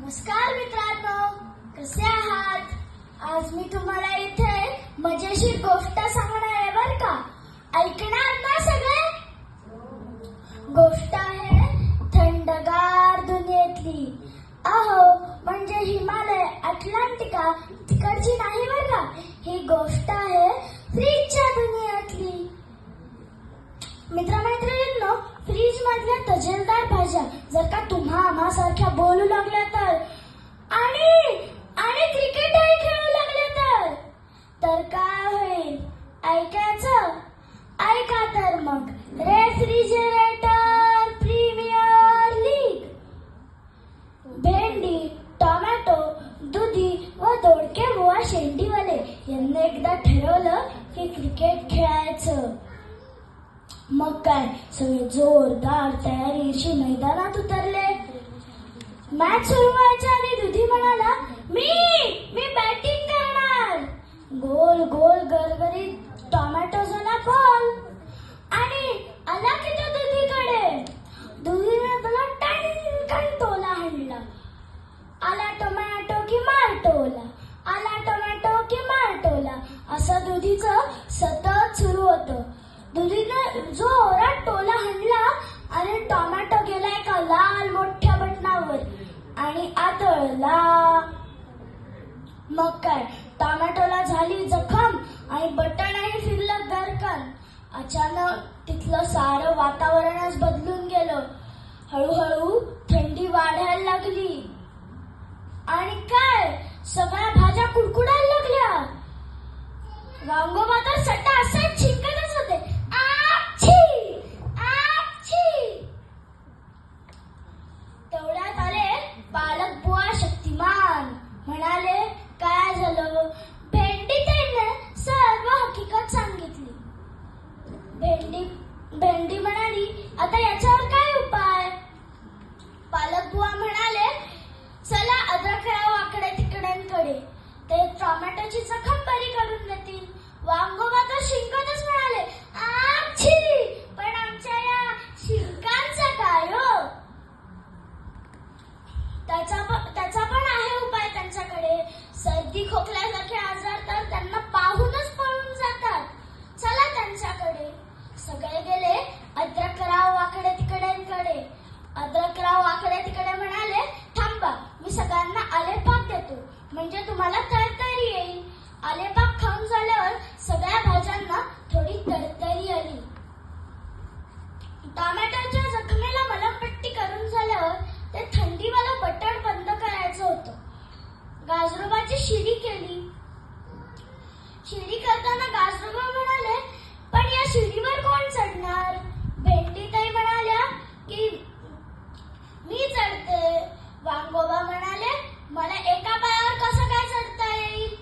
नमस्कार मित्रांनो, कसे आहात? आज मी तुम्हाला इथे मजेशीर गोष्ट सांगणार आहे बर का. ऐकणार ना सगळे? गोष्ट आहे थंडगार दुनियेतली. अहो म्हणजे हिमालय, अटलांटिका तिकडची नाही बर का. ही गोष्ट आहे फ्रीजच्या दुनियेतली. मित्रमैत्रिणींनो, फ्रीज मधल्या तजेलदार भाज्या जर का तुम्हा आम्हासारख्या बोलू लागल्या तर आणि क्रिकेटही खेळू लागले तर काय होईल? ऐकायचं? ऐका तर मग. Refrigerator premier league. भेंडी, टोमॅटो, दुधी व दोडके बुवा शेंडीवाले यांनी एकदा ठरवलं की क्रिकेट खेळायचं. मग काय, सगळे जोरदार तयारीशी मैदानात उतरले. मॅच सुरू व्हायच्या आधी दुधी म्हणाला, मी बॅटिंग करणार. गोल गोल गरगरीत टोमॅटो झाला बॉल आणि आला की तो दुधीकडे. दुधीने त्याला टणकन टोला हाणला. आला टोमॅटो की मार टोला, आला टोमॅटो की मार टोला, असं दुधीचं सतत सुरू होतं. दुधीने जोरात टोला हाणला आणि टोमॅटो गेला एका लाल मोठ्या बटनावर आणि आदळला. मग काय, टोमॅटोला झाली जखम आणि बटणही फिरलं गरकन. अचानक तिथलं सारं वातावरणच बदलून गेलं. हळूहळू थंडी वाढायला लागली आणि काय, सगळ्या भाज्या कुडकुडायला लागल्या. वांगोबा तर सट्टा असंच शिंकतच होते. तेवढ्यात आले पालक बुवा शक्तिमान. म्हणाले, काय झालं? भेंडीताईने सर्व हकीकत सांगितली. भेंडी म्हणाली, आता याच्यावर काय उपाय? पालक बुवा म्हणाले, चला अद्रक वाकडे तिकड्यांकडे, ते टोमॅटोची जखम बरी करून देतील. वांगोबा तर शिंकतच म्हणाले, पण आमच्या या शिंकांचा काय हो? त्याचा पण आहे उपाय त्यांच्याकडे. सर्दी खोकल्यासारखे आजार तर त्यांना पाहूनच पळून जातात. चला त्यांच्याकडे. सगळे गेले अद्रकराव वाकडे तिकड्यांकडे. अद्रकराव वाकडे तिकडे म्हणाले, थांबा, मी सगळ्यांना आलेपाक देतो, म्हणजे तुम्हाला तरतरी येईल. आलेपाक खाऊन झाल्यावर सगळ्या भाज्यांना थोडी तरतरी आली. टोमॅटोच्या जखमेला मलमपट्टी करून झाल्यावर ते थंडीवालं बटण बंद करायचं होतं. गाजरोबाची शिडी केली. शिडी करताना गाजरोबा म्हणाले, पण या शिडीवर कोण चढणार? भेंडीताई म्हणाल्या की मी चढते. वांगोबा म्हणाले, मला एका पायावर कसं काय चढता येईल?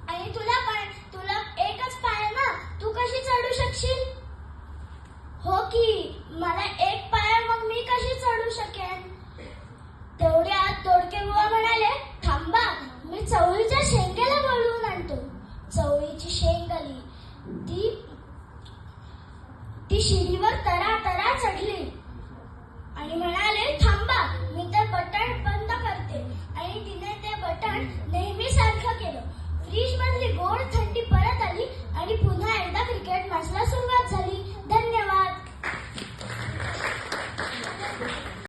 आणि तुला एकच पाय ना, तू कशी चढू शकशील? हो की, मला एक पाय, मग मी कशी चढू शकेन? तेवढ्यात दोडके बुवा म्हणाले, थांबा, मी चवळीच्या शेंगेला बोलवून आणतो. चवळीची शेंग आली. ती शिडीवर तरा तरा